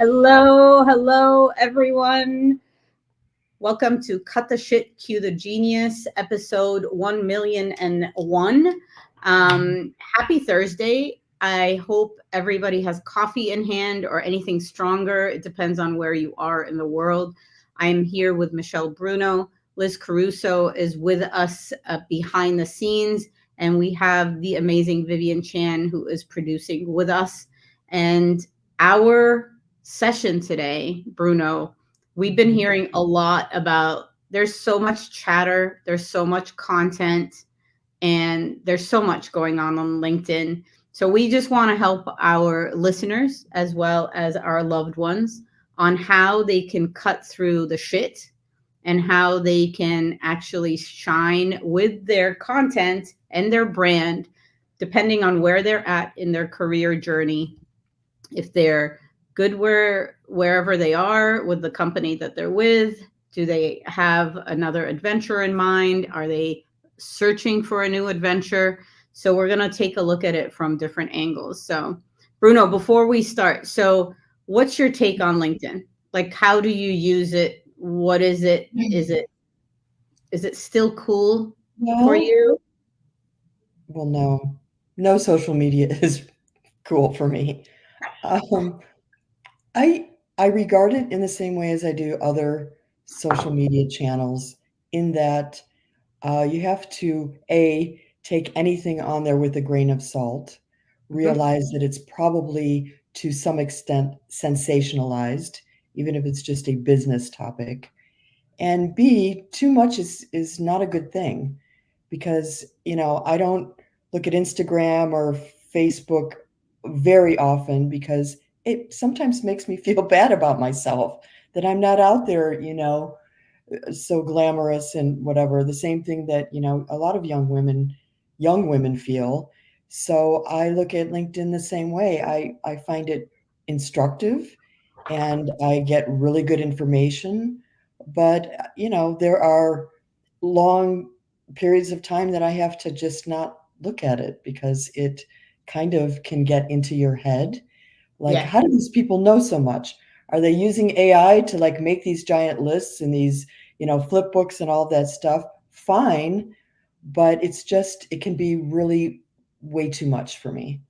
Hello, everyone. Welcome to Cut the Shit, Cue the Genius, episode 1,000,001. Happy Thursday. I hope everybody has coffee in hand or anything stronger. It depends on where you are in the world. I'm here with Michelle Bruno. Liz Caruso is with us behind the scenes, and we have the amazing Vivian Chan who is producing with us. And our session today, Bruno, we've been hearing a lot about there's so much chatter, there's so much content, and there's so much going on LinkedIn. So we just want to help our listeners as well as our loved ones on how they can cut through the shit and how they can actually shine with their content and their brand, depending on where they're at in their career journey. If they're good wherever they are with the company that they're with, do they have another adventure in mind? Are they searching for a new adventure? So we're going to take a look at it from different angles. So Bruno, before we start, so what's your take on LinkedIn? Like, how do you use it? What is it? Is it still cool for No, you? well, no social media is cool for me. Um, I regard it in the same way as I do other social media channels, in that you have to take anything on there with a grain of salt, Mhm. realize that it's probably to some extent sensationalized, even if it's just a business topic. And B, too much is not a good thing, because I don't look at Instagram or Facebook very often, because it sometimes makes me feel bad about myself that I'm not out there, so glamorous and whatever. The same thing that a lot of young women feel. So I look at LinkedIn the same way. I find it instructive, and I get really good information. But there are long periods of time that I have to just not look at it, because it kind of can get into your head. Like, Yeah. how do these people know so much? Are they using AI to like make these giant lists and these, flip books and all that stuff? Fine, but it can be really way too much for me.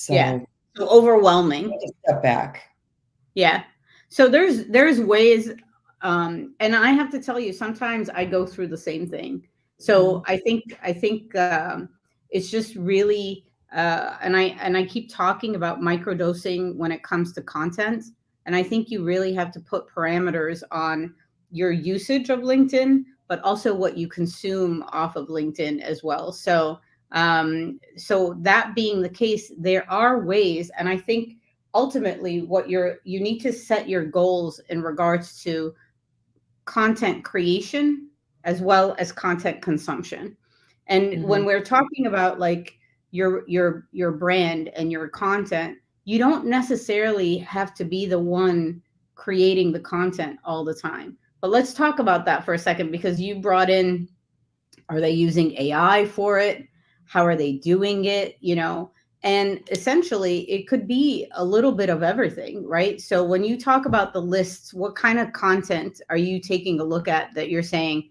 Yeah. So So I overwhelming. have to step back. Yeah. So there's ways, and I have to tell you, sometimes I go through the same thing. So Mhm. I think it's just really, and I keep talking about microdosing when it comes to content, and I think you really have to put parameters on your usage of LinkedIn, but also what you consume off of LinkedIn as well. So that being the case, there are ways, and I think ultimately what you need to set your goals in regards to content creation as well as content consumption. And when Mhm. we're talking about like your brand and your content, you don't necessarily have to be the one creating the content all the time. But let's talk about that for a second, because you brought in, are they using AI for it? How are they doing it? And essentially, it could be a little bit of everything, right? So when you talk about the lists, what kind of content are you taking a look at that you're saying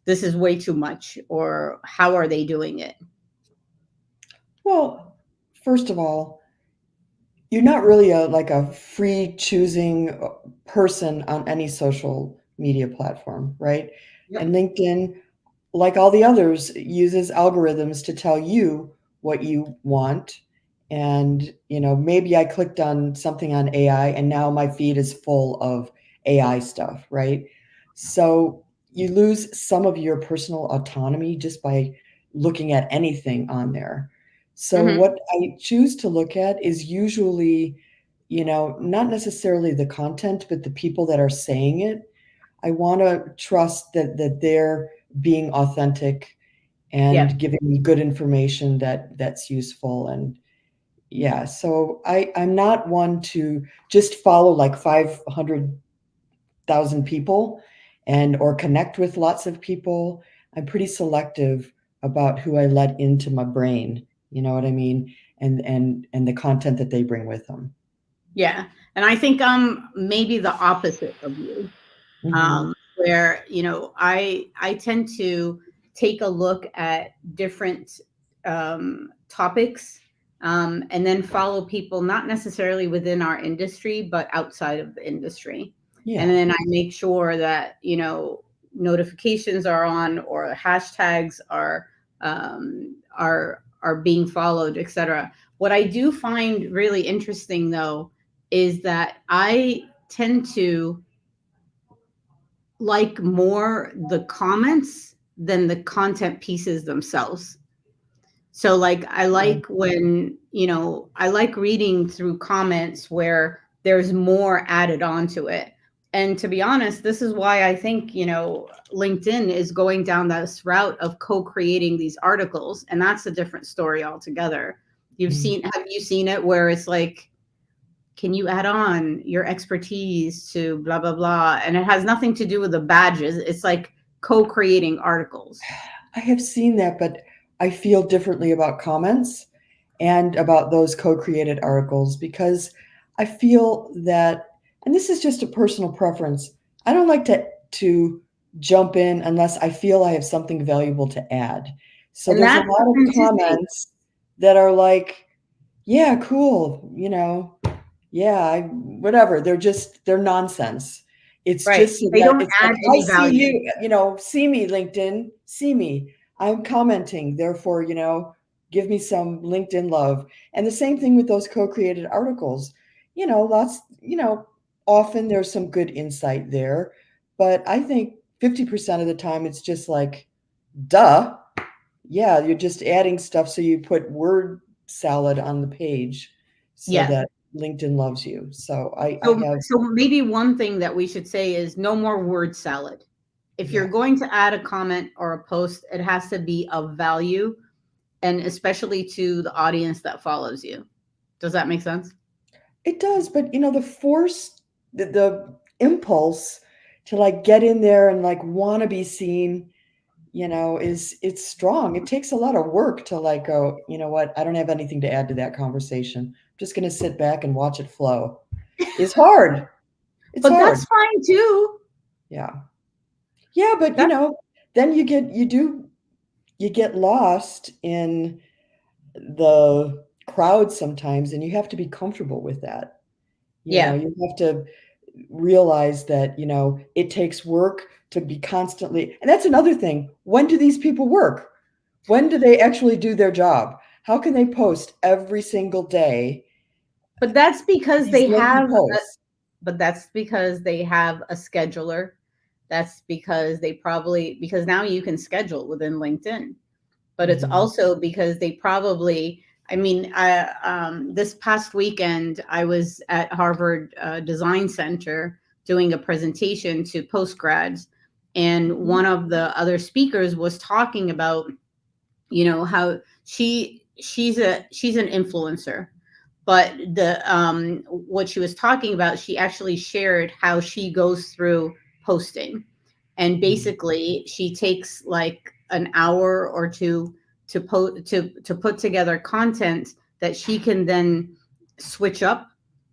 this is way too much, or how are they doing it? Well, first of all, you're not really a free choosing person on any social media platform, right? Yep. And LinkedIn, like all the others, uses algorithms to tell you what you want. And maybe I clicked on something on AI, and now my feed is full of AI stuff, right? So you lose some of your personal autonomy just by looking at anything on there. So Hmm. what I choose to look at is usually, not necessarily the content, but the people that are saying it. I want to trust that they're being authentic Yep. and giving me good information that's useful. And yeah, so I'm not one to just follow like 500,000 people and or connect with lots of people. I'm pretty selective about who I let into my brain. You know what I mean? And the content that they bring with them. Yeah. And I think maybe the opposite of you. Hmm. Where I tend to take a look at different topics, and then follow people not necessarily within our industry but outside of the industry, and Yeah. then I make sure that notifications are on, or hashtags are being followed, etc. What I do find really interesting, though, is that I tend to like more the comments than the content pieces themselves. So like I Yeah. like when, I like reading through comments where there's more added onto it. And to be honest, this is why I think, LinkedIn is going down this route of co-creating these articles, and that's a different story altogether. Mm. Have you seen it where it's like, can you add on your expertise to blah blah blah, and it has nothing to do with the badges, it's like co-creating articles. I have seen that, but I feel differently about comments and about those co-created articles because I feel that, and this is just a personal preference, I don't like to jump in unless I feel I have something valuable to add. So And there's a that's lot of authenticity. comments that are like, yeah, cool, yeah, whatever. They're nonsense. It's Right, just so they that don't it's like, add I any see value. you, see me, LinkedIn, see me. I'm commenting, therefore, give me some LinkedIn love. And the same thing with those co-created articles. Lots, often there's some good insight there, but I think 50% of the time it's just like, duh. Yeah, you're just adding stuff so you put word salad on the page so Yeah. that LinkedIn loves you. So I So have, so maybe one thing that we should say is no more word salad. If you're yeah, going to add a comment or a post, it has to be of value, and especially to the audience that follows you. Does that make sense? it does. But the force, the impulse to like get in there and like want to be seen, it's strong. It takes a lot of work to like go, you know what, I don't have anything to add to that conversation. I'm just going to sit back and watch it flow. It's hard. It's But hard. that's fine too. Yeah. Yeah, but That's then you get lost in the crowd sometimes, and you have to be comfortable with that. Yeah. You have to realize that, it takes work to be constantly, and that's another thing. When do these people work? When do they actually do their job? How can they post every single day But that's because these they lengthy have posts? but that's because they have a scheduler. That's because they probably, because now you can schedule within LinkedIn. But it's Hmm. also because they probably, I mean, this past weekend I was at Harvard Design Center doing a presentation to postgrads, and Hmm. one of the other speakers was talking about, how she's an influencer, but the what she was talking about, she actually shared how she goes through posting, and basically she takes like an hour or two to put together content that she can then switch up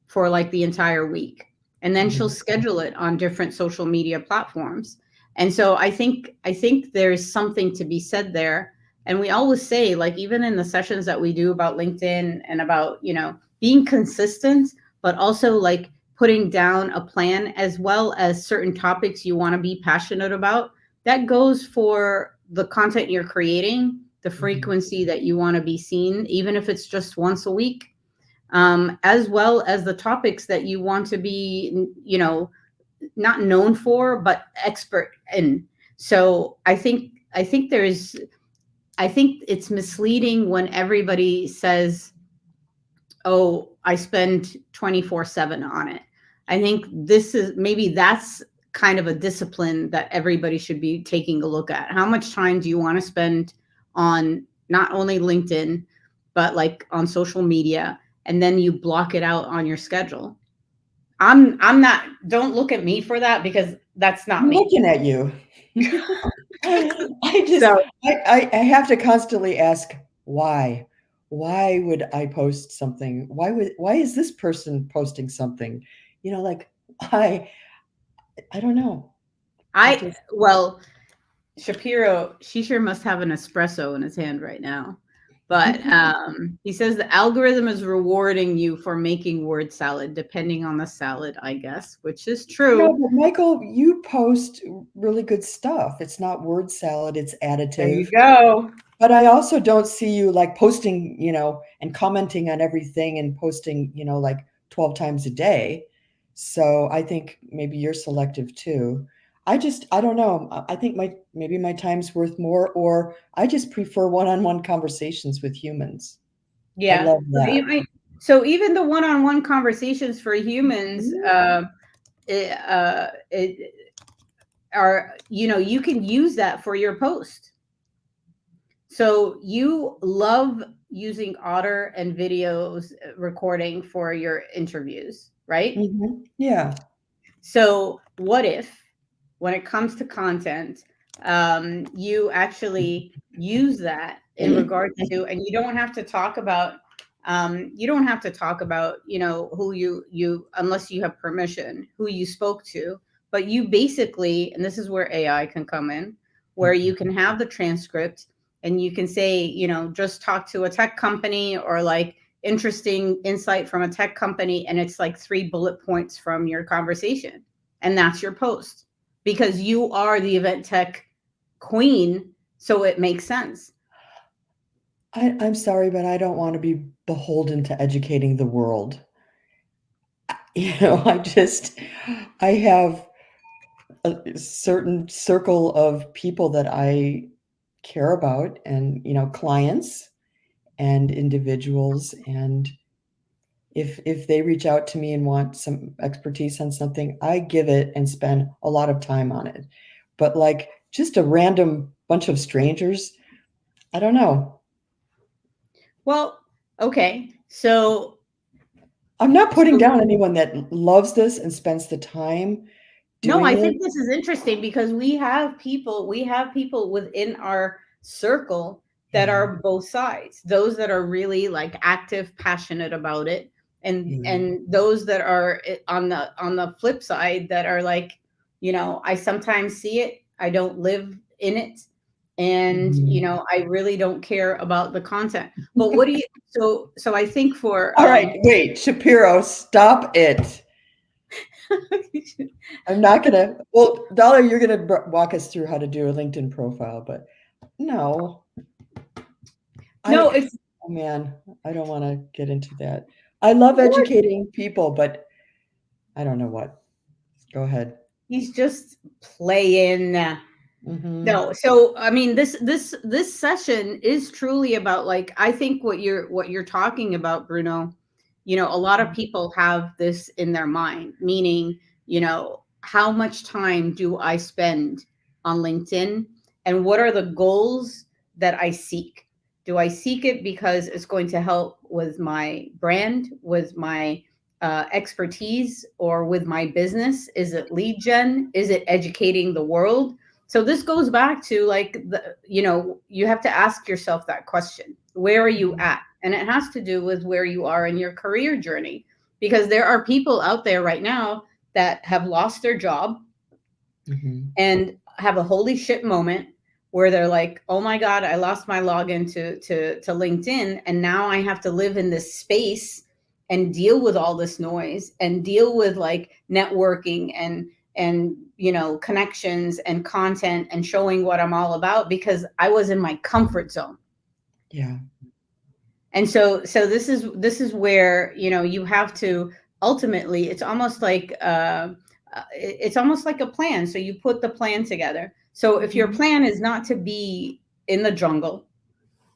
for like the entire week, and then she'll Hmm. schedule it on different social media platforms. And so I think there's something to be said there. And we always say, like, even in the sessions that we do about LinkedIn and about, being consistent, but also like putting down a plan, as well as certain topics you want to be passionate about. That goes for the content you're creating, the Hmm. frequency that you want to be seen, even if it's just once a week, as well as the topics that you want to be, not known for, but expert in. So I think it's misleading when everybody says, "Oh, I spend 24/7 on it." I think this is, maybe that's kind of a discipline that everybody should be taking a look at. How much time do you want to spend on not only LinkedIn, but like on social media, and then you block it out on your schedule. I'm not, don't look at me for that, because that's not I'm me. looking at you. I just, So I have to constantly ask why. why would I post something? Why is this person posting something? Like I I don't know. I I just well, Shapiro, she sure must have an espresso in his hand right now. But he says the algorithm is rewarding you for making word salad, depending on the salad, I guess, which is No, true. but Michael, you post really good stuff. It's not word salad, it's There you additive. go. But I also don't see you like posting, and commenting on everything and posting, like 12 times a day. So I think maybe you're selective too. I don't know. I think maybe my time's worth more, or I just prefer one-on-one conversations with humans. I Yeah. love So that. so even the one-on-one conversations for humans, Mhm. it are, you can use that for your post. So you love using Otter and videos recording for your interviews, right? Yeah. So what if, when it comes to content, you actually use that in regards to, and you don't have to talk about, who unless you have permission, who you spoke to, but you basically, and this is where AI can come in, where you can have the transcript and you can say, just talk to a tech company, or like interesting insight from a tech company, and it's like 3 bullet points from your conversation, and that's your post, because you are the event tech queen, so it makes sense. I'm sorry, but I don't want to be beholden to educating the world. I have a certain circle of people that I care about, and, clients and individuals. And if they reach out to me and want some expertise on something, I give it and spend a lot of time on it. But like just a random bunch of strangers, I don't know. Well, okay, so I'm not putting so down anyone that loves this and spends the time no, doing I it. think this is interesting because we have people within our circle that Yeah, are both sides. Those that are really like active, passionate about it, yeah. and those that are on the flip side that are like, I sometimes see it, I don't live in it, and Mhm. I really don't care about the content. But what do you so I think for All right, wait, Shapiro, stop it. I'm not gonna. Well, Dollar, you're gonna walk us through how to do a LinkedIn profile, but no, no, I. it's Oh man, I don't want to get into that. I love what educating people, but I don't know what. Go ahead. he's just playing. Mm-hmm. No, so I mean, this session is truly about, like, I think what you're talking about, Bruno. A lot of people have this in their mind, meaning, how much time do I spend on LinkedIn, and what are the goals that I seek? Do I seek it because it's going to help with my brand, with my expertise, or with my business? Is it lead gen? Is it educating the world? So this goes back to, like, you have to ask yourself that question. Where are you at? And it has to do with where you are in your career journey, because there are people out there right now that have lost their job Mm-hmm. and have a holy shit moment where they're like, "Oh my god, I lost my login to LinkedIn, and now I have to live in this space and deal with all this noise and deal with, like, networking and connections and content and showing what I'm all about, because I was in my comfort zone." Yeah. And so this is where, you have to, ultimately, it's almost like a plan. So you put the plan together. So if your Mm-hmm. plan is not to be in the jungle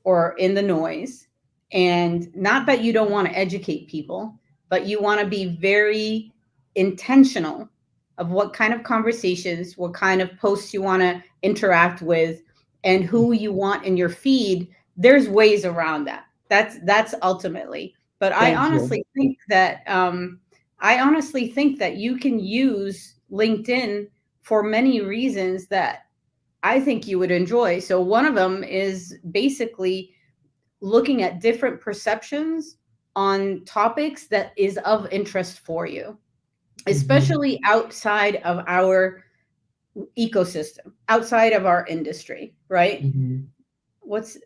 or in the noise, and not that you don't want to educate people, but you want to be very intentional of what kind of conversations, what kind of posts you want to interact with, and who you want in your feed. There's ways around that. That's ultimately. But I Thank you. honestly think that you can use LinkedIn for many reasons that I think you would enjoy. So one of them is basically looking at different perceptions on topics that is of interest for you, Mhm. especially outside of our ecosystem, outside of our industry, right? Mhm. What's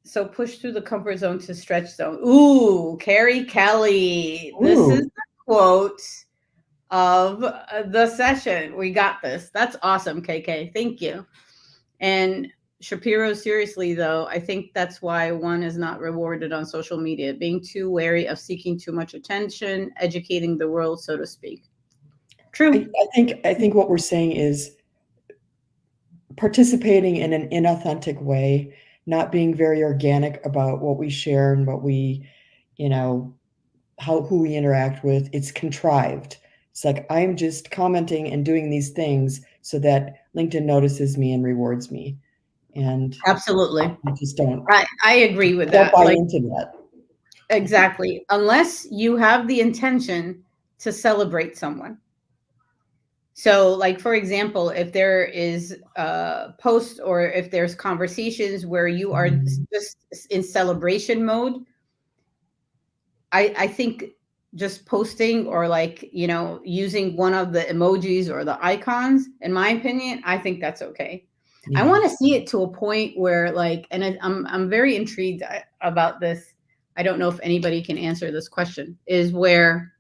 so push through the comfort zone to stretch zone. Ooh, Carrie Kelly. This is Ooh. the quote of the session. We got this. That's awesome, KK. Thank you. And Shapiro, seriously though, I think that's why one is not rewarded on social media, being too wary of seeking too much attention, educating the world, so to speak. True. I think what we're saying is participating in an inauthentic way, not being very organic about what we share and what we, you know, how who we interact with. It's contrived. It's like I'm just commenting and doing these things so that LinkedIn notices me and rewards me. And Absolutely. I just don't I agree with I don't that. buy Like, into that. exactly. Unless you have the intention to celebrate someone. So, like, for example, if there is a post or if there's conversations where you are Mhm. just in celebration mode, I think just posting or like, using one of the emojis or the icons, in my opinion, I think that's okay. I Yeah. want to see it to a point where like, and I'm very intrigued about this. I don't know if anybody can answer this question, is where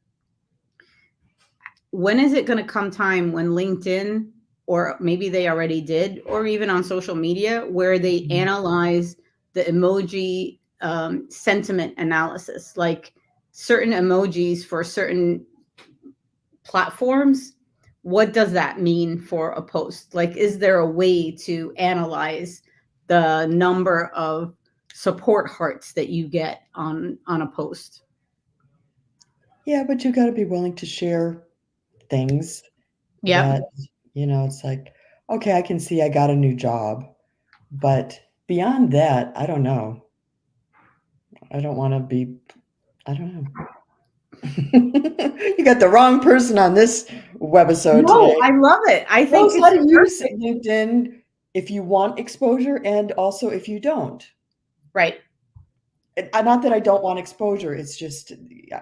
when is it going to come time when LinkedIn, or maybe they already did, or even on social media, where they Mhm. analyze the emoji sentiment analysis, like certain emojis for certain platforms? What does that mean for a post? Like, is there a way to analyze the number of support hearts that you get on a post? Yeah, but you gotta be willing to share things Yep. that, it's like, okay, I can see I got a new job, but beyond that, I don't know. I don't wanna be I don't know. You got the wrong person on this webisode No, today. I love it. I think Knows how it's to use perfect. LinkedIn if you want exposure and also if you don't. Right. Not that I don't want exposure, it's just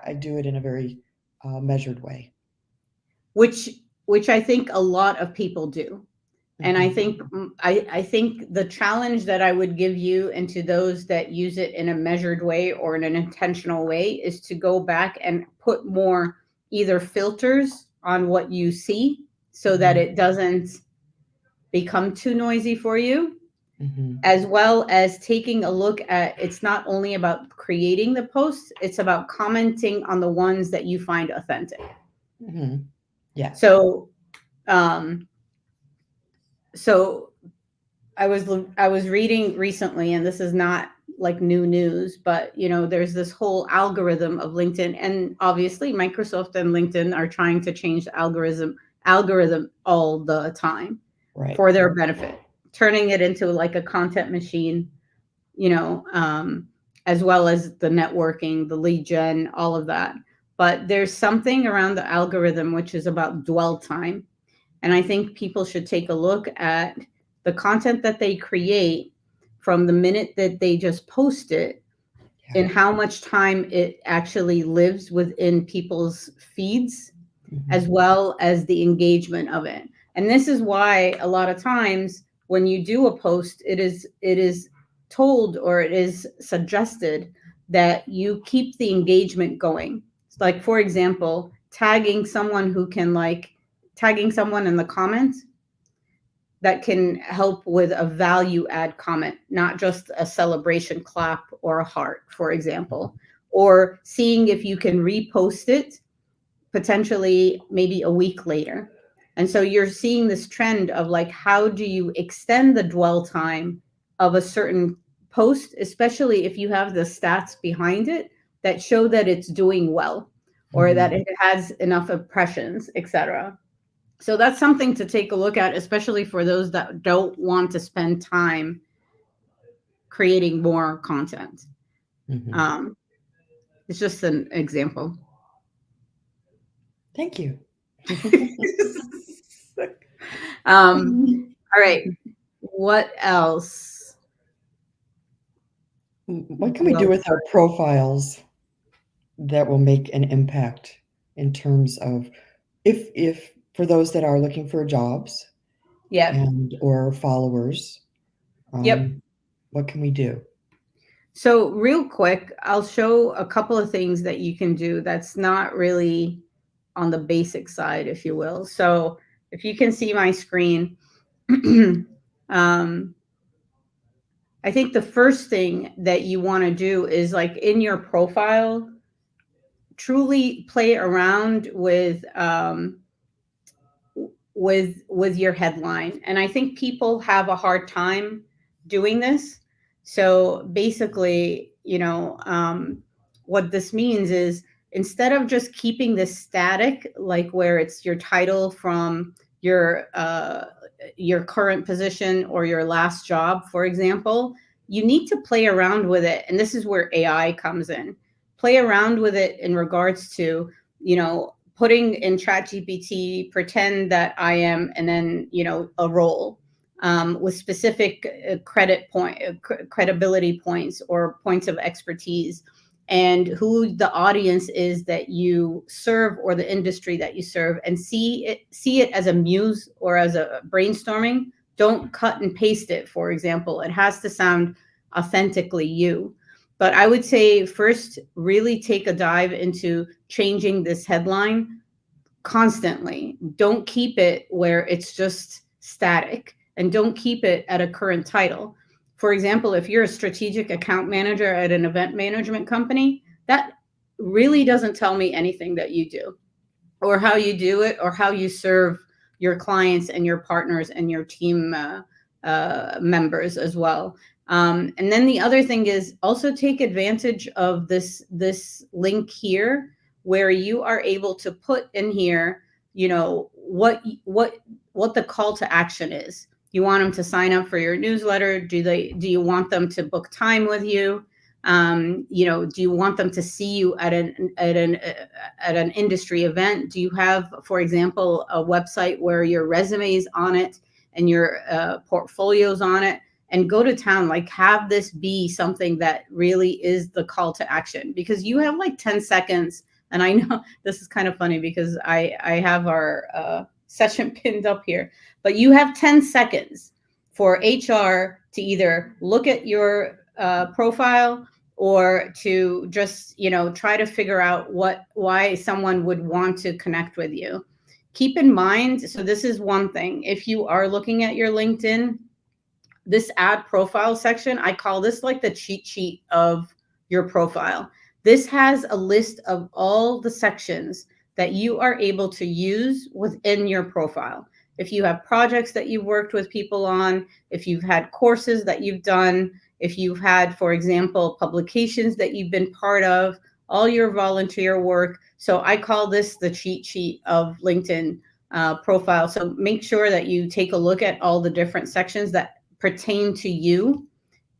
I do it in a very, measured way. which which I think a lot of people do. And I Mhm, think I think the challenge that I would give you and to those that use it in a measured way or in an intentional way is to go back and put more either filters on what you see so that mhm, it doesn't become too noisy for you, mhm, as well as taking a look at it's not only about creating the posts, it's about commenting on the ones that you find authentic. mhm. Yeah, So um so I was reading recently, and this is not like new news, but there's this whole algorithm of LinkedIn, and obviously Microsoft and LinkedIn are trying to change the algorithm all the time right. for their benefit, turning it into like a content machine, you know, um, as well as the networking, the lead gen, all of that. But there's something around the algorithm which is about dwell time, and I think people should take a look at the content that they create from the minute that they just post it Yeah. and how much time it actually lives within people's feeds, as Mhm, well as the engagement of it. And this is why a lot of times when you do a post, it is told or it is suggested that you keep the engagement going. Like, for example, tagging someone in the comments that can help with a value add comment, not just a celebration clap or a heart, for example, or seeing if you can repost it potentially maybe a week later. And so you're seeing this trend of like, how do you extend the dwell time of a certain post, especially if you have the stats behind it that show that it's doing well or that mhm, it has enough impressions, etc. So that's something to take a look at, especially for those that don't want to spend time creating more content. mhm. Um, it's just an example. Thank you. um, all right. What else? What can we do well with our profiles that will make an impact in terms of if for those that are looking for jobs Yep. and or followers, Yep. um, what can we do? So real quick, I'll show a couple of things that you can do that's not really on the basic side, if you will. So if you can see my screen, um, I think the first thing that you want to do is like in your profile, truly play around with your headline. And I think people have a hard time doing this. So basically, what this means is instead of just keeping this static, like where it's your title from your current position or your last job, for example, you need to play around with it. And this is where AI comes in. Play around with it in regards to, putting in ChatGPT, pretend that I am, and then, a role with specific credibility points or points of expertise, and who the audience is that you serve or the industry that you serve, and see it as a muse or as a brainstorming. Don't cut and paste it, for example. It has to sound authentically you. But I would say first, really take a dive into changing this headline constantly. Don't keep it where it's just static, and don't keep it at a current title. For example, if you're a strategic account manager at an event management company, that really doesn't tell me anything that you do or how you do it or how you serve your clients and your partners and your team members as well. And then the other thing is also take advantage of this link here, where you are able to put in here, what the call to action is. You want them to sign up for your newsletter? Do you want them to book time with you? Do you want them to see you at an industry event? Do you have, for example, a website where your resume is on it and your portfolios on it? And go to town, like have this be something that really is the call to action, because you have like 10 seconds. And I know this is kind of funny because I have our session pinned up here, but you have 10 seconds for HR to either look at your profile or to just, try to figure out why someone would want to connect with you. Keep in mind, so this is one thing. If you are looking at your LinkedIn, this add profile section, I call this like the cheat sheet of your profile. This has a list of all the sections that you are able to use within your profile. If you have projects that you've worked with people on, if you've had courses that you've done, if you've had, for example, publications that you've been part of, all your volunteer work. So I call this the cheat sheet of LinkedIn profile. So make sure that you take a look at all the different sections that pertain to you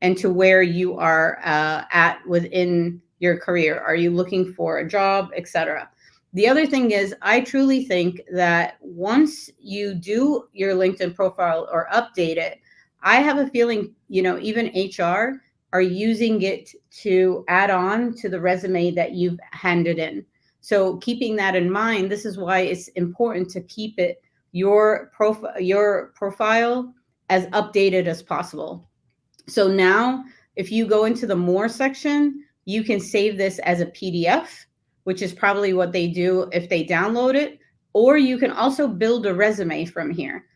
and to where you are at within your career. Are you looking for a job, etc.? The other thing is, I truly think that once you do your LinkedIn profile or update it, I have a feeling, even HR are using it to add on to the resume that you've handed in. So keeping that in mind, this is why it's important to keep it your profile as updated as possible. So now, if you go into the more section, you can save this as a PDF, which is probably what they do if they download it, or you can also build a resume from here.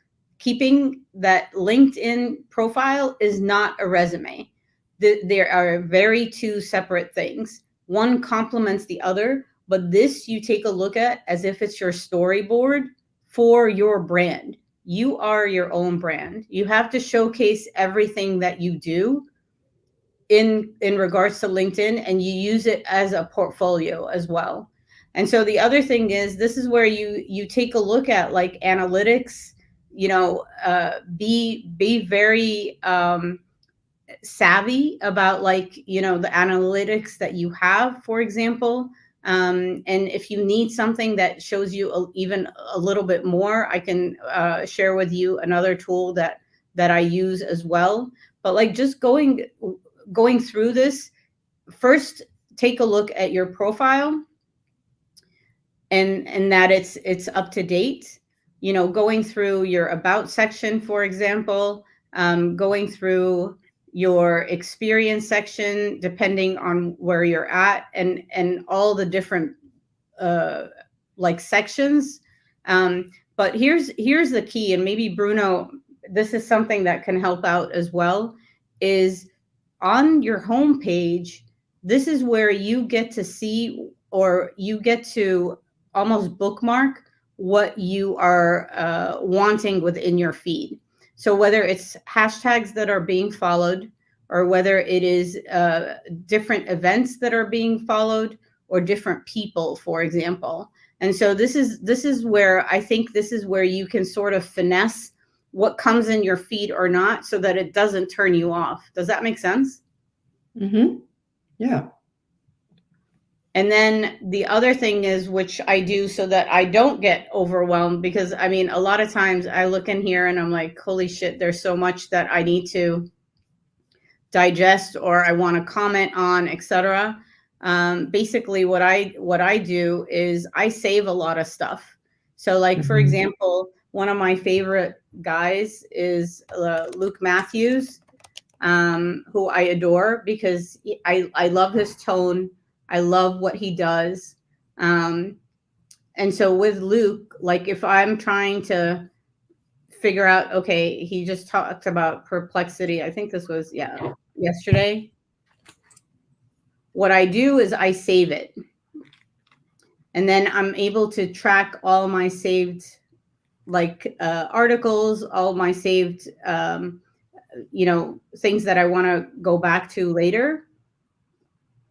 Keeping that LinkedIn profile is not a resume. There are very two separate things. One complements the other, but this you take a look at as if it's your storyboard for your brand. You are your own brand. You have to showcase everything that you do in regards to LinkedIn, and you use it as a portfolio as well. And so the other thing is, this is where you take a look at like analytics, be very savvy about like, the analytics that you have, for example. And if you need something that shows you even a little bit more, I can share with you another tool that I use as well. But like just going going through this, first take a look at your profile and that it's up to date. Going through your about section, for example, going through your experience section, depending on where you're at, and all the different uh, like sections. But here's the key, and maybe Bruno, this is something that can help out as well. Is on your home page, this is where you get to see, or you get to almost bookmark what you are wanting within your feed. So whether it's hashtags that are being followed, or whether it is different events that are being followed, or different people, for example. And so this is where I think this is where you can sort of finesse what comes in your feed or not, so that it doesn't turn you off. Does that make sense? Mm-hmm. Yeah. And then the other thing is, which I do so that I don't get overwhelmed, because I mean, a lot of times I look in here and I'm like, holy shit, there's so much that I need to digest, or I want to comment on, etc. Basically, what I do is I save a lot of stuff. So, like for Mm-hmm. example, one of my favorite guys is Luke Matthews, who I adore because I love his tone. I love what he does. Um, and so with Luke, like if I'm trying to figure out, okay, he just talked about perplexity. I think this was, yeah, yesterday. What I do is I save it. And then I'm able to track all my saved like articles, all my saved things that I want to go back to later.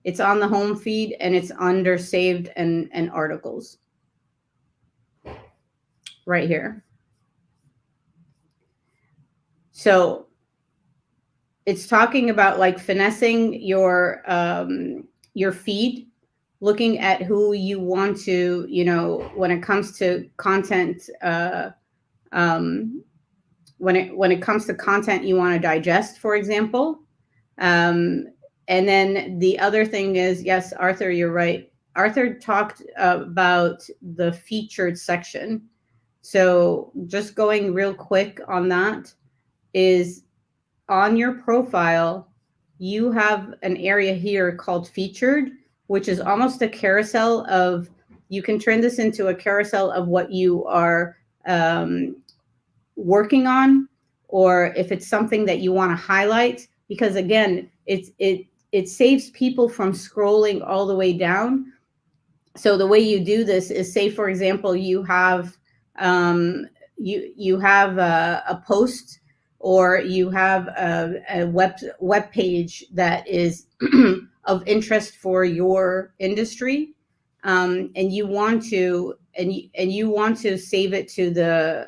It's on the home feed and it's under saved and articles right here. So it's talking about like finessing your feed, looking at who you want to, when it comes to content, um, when it comes to content you want to digest, for example. Um, and then the other thing is, yes, Arthur, you're right. Arthur talked about the featured section. So just going real quick on that is, on your profile, you have an area here called featured, which is almost a carousel of, you can turn this into a carousel of what you are working on, or if it's something that you want to highlight, because again, it saves people from scrolling all the way down. So the way you do this is, say for example, you have a post, or you have a web page that is of interest for your industry, and you want to save it to the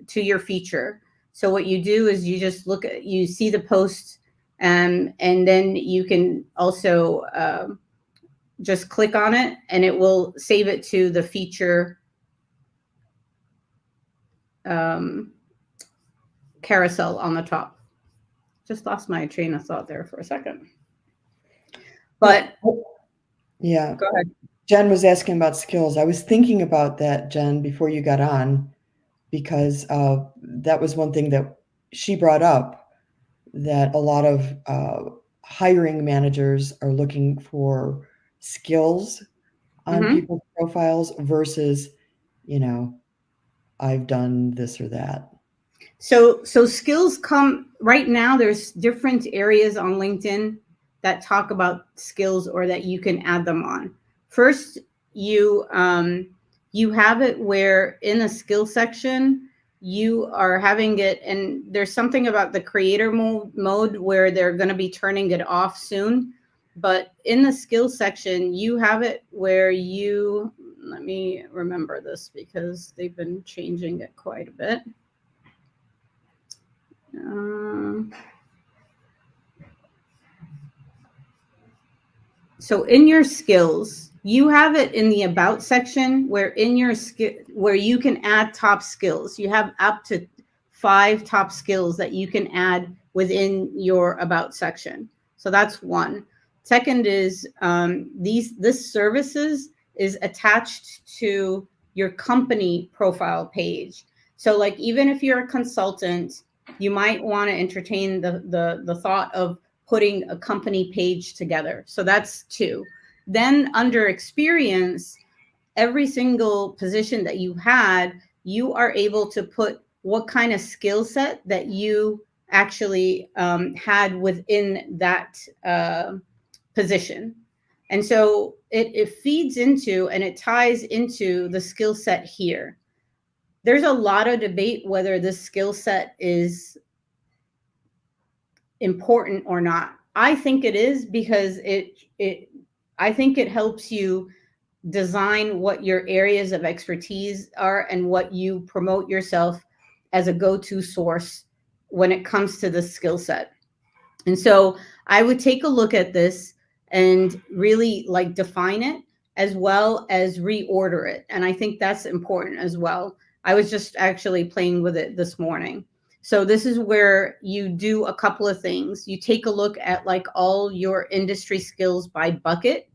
to your feature. So what you do is you just you see the post, and then you can also just click on it and it will save it to the feature um, carousel on the top. Just lost my train of thought there for a second. But yeah, go ahead. Jen was asking about skills. I was thinking about that, Jen, before you got on, because that was one thing that she brought up, that a lot of hiring managers are looking for skills on Mm-hmm. people's profiles versus, I've done this or that. So skills come right now. There's different areas on LinkedIn that talk about skills, or that you can add them on. First, you have it where in the skill section you are having it, and there's something about the creator mode where they're going to be turning it off soon. But in the skill section, you have it where you, let me remember this because they've been changing it quite a bit. So in your skills, you have it in the about section where in your skill, where you can add top skills. You have up to 5 top skills that you can add within your about section. So that's one. Second is this services is attached to your company profile page. So like even if you're a consultant, you might want to entertain the thought of putting a company page together. So that's two. Then under experience, every single position that you had, you are able to put what kind of skill set that you actually had within that position. And so it feeds into and it ties into the skill set here. There's a lot of debate whether this skill set is important or not. I think it is because it I think it helps you design what your areas of expertise are and what you promote yourself as a go-to source when it comes to the skill set. And so I would take a look at this and really like define it as well as reorder it. And I think that's important as well. I was just actually playing with it this morning. So this is where you do a couple of things. You take a look at like all your industry skills by bucket.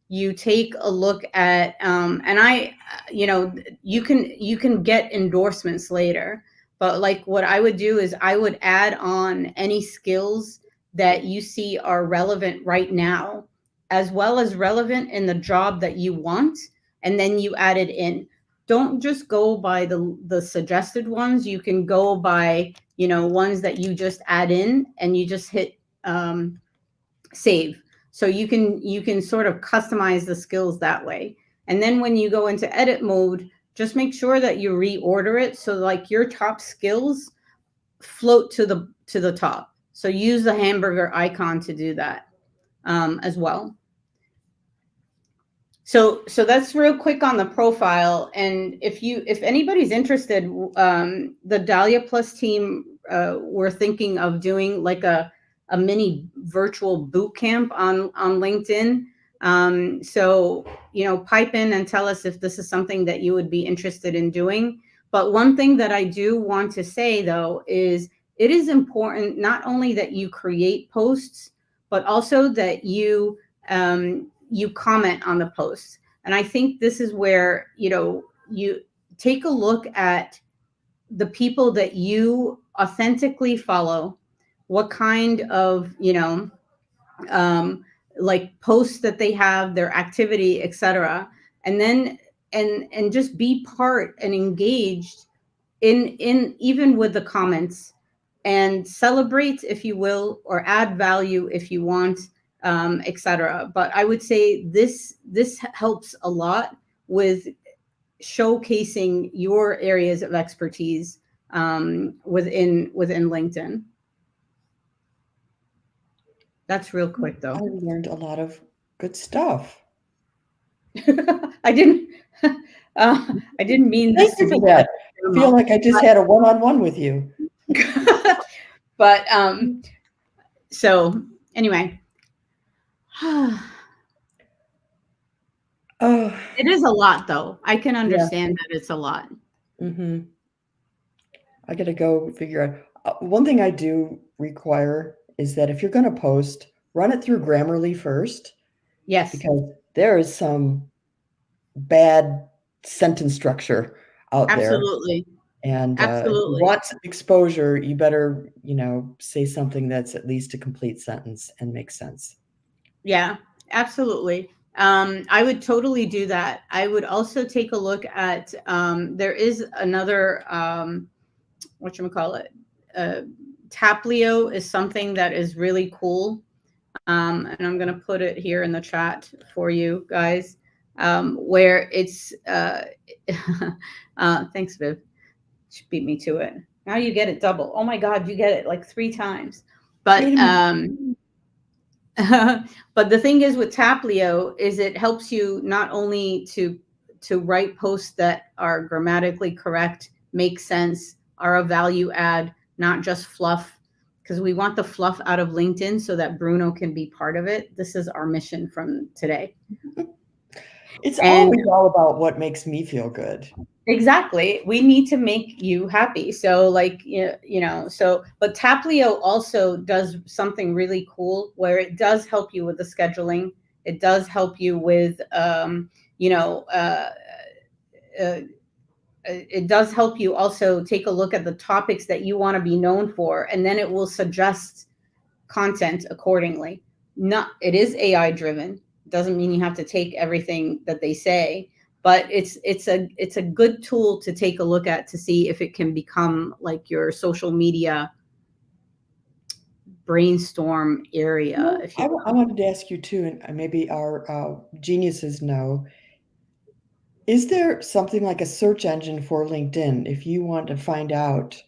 You take a look at and I you know you can get endorsements later, but like what I would do is I would add on any skills that you see are relevant right now as well as relevant in the job that you want, and then you add it in. Don't just go by the suggested ones. You can go by ones that you just add in and you just hit save. So you can sort of customize the skills that way. And then when you go into edit mode, just make sure that you reorder it so like your top skills float to the top. So use the hamburger icon to do that as well. So that's real quick on the profile. And if anybody's interested, the Dahlia Plus team, we're thinking of doing like a mini virtual boot camp on LinkedIn. So pipe in and tell us if this is something that you would be interested in doing. But one thing that I do want to say though is it is important not only that you create posts, but also that you comment on the posts. And I think this is where you take a look at the people that you authentically follow, what kind of like posts that they have, their activity, etc. And then and just be part and engaged in even with the comments, and celebrate if you will, or add value if you want, etc. But I would say this helps a lot with showcasing your areas of expertise within LinkedIn. That's real quick I though. learned a lot of good stuff. I didn't I didn't mean Thank this to you for be that. I feel like I just had a one-on-one with you. but so anyway, Oh, it is a lot though. I can yeah. understand that it's a lot. Mm-hmm. I gotta go figure out. One thing I do require is that if you're going to post, run it through Grammarly first, Yes, because there is some bad sentence structure out there. absolutely. And if you Absolutely. want some exposure, you better, say something that's at least a complete sentence and makes sense. Yeah, absolutely. I would totally do that. I would also take a look at there is another whatchamacallit, Taplio is something that is really cool. And I'm gonna put it here in the chat for you guys, where it's thanks, Viv. She beat me to it. Now you get it double. Oh my God, you get it like 3 times. But Wait a minute. but the thing is with Taplio is it helps you not only to write posts that are grammatically correct, make sense, are a value add, not just fluff, because we want the fluff out of LinkedIn so that Bruno can be part of it. This is our mission from today. It's And always all about what makes me feel good. Exactly. We need to make you happy. So like so but Taplio also does something really cool where it does help you with the scheduling. It does help you with you know uh, it does help you also take a look at the topics that you want to be known for, and then it will suggest content accordingly. Not It is AI driven. Doesn't mean you have to take everything that they say, but it's a good tool to take a look at to see if it can become like your social media brainstorm area, Well, if you I will. wanted to ask you too, and maybe our geniuses know. Is there something like a search engine for LinkedIn if you want to find out,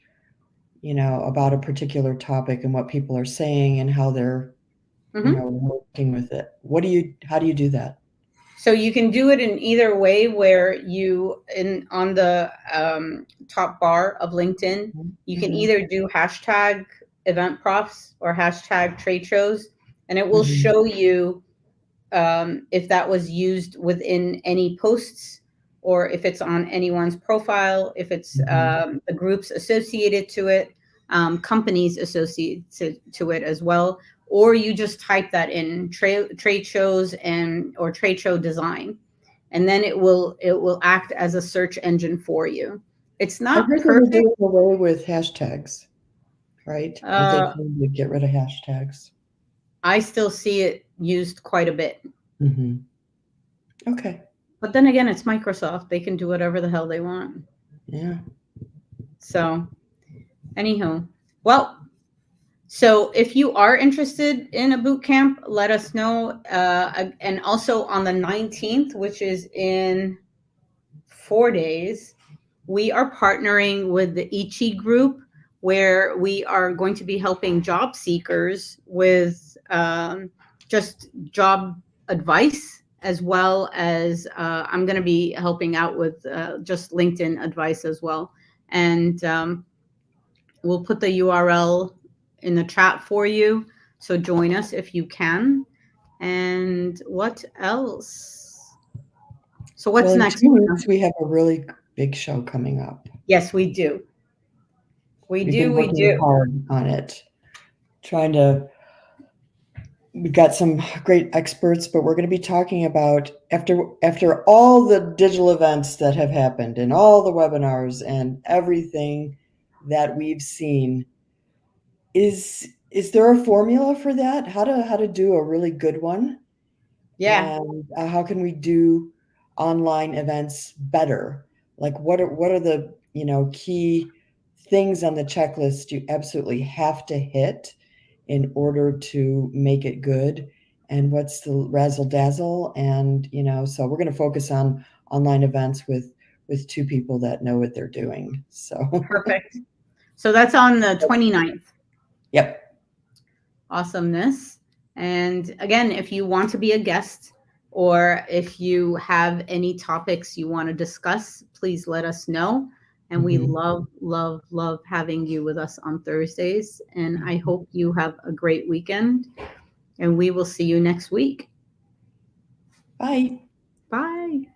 about a particular topic and what people are saying and how they're, Hmm. working with it? How do you do that? So you can do it in either way, where you in on the top bar of LinkedIn, you can Mm-hmm. either do hashtag event profs or hashtag trade shows, and it will Hmm. show you if that was used within any posts, or if it's on anyone's profile, if it's Hmm. the groups associated to it, companies associated to it as well. Or you just type that in trade shows and or trade show design, and then it will act as a search engine for you. It's I not heard they were perfect. doing away with hashtags, right? Aren't they uh, trying to get rid of hashtags? I still see it used quite a bit. Hmm. Okay. But then again, it's Microsoft. They can do whatever the hell they want. Yeah. So, anywho, well, so if you are interested in a boot camp, let us know. And also on the 19th, which is in 4 days, we are partnering with the Ichi group, where we are going to be helping job seekers with just job advice, as well as I'm going to be helping out with just LinkedIn advice as well. And we'll put the URL in the chat for you. So join us if you can. And what else? So Well, what's in next? 2 weeks, we have a really big show coming up. Yes, we do. We We've do. been We working do. hard on it, trying to. We've got some great experts, but we're going to be talking about after all the digital events that have happened and all the webinars and everything that we've seen. Is there a formula for that? How to do a really good one? Yeah. And how can we do online events better? Like what are the key things on the checklist you absolutely have to hit in order to make it good? And what's the razzle dazzle? And so we're going to focus on online events with two people that know what they're doing. So Perfect. So that's on the 29th. yep. Awesomeness. And again, if you want to be a guest, or if you have any topics you want to discuss, please let us know. And we Hmm. love, love, love having you with us on Thursdays. And I hope you have a great weekend. And we will see you next week. Bye. Bye.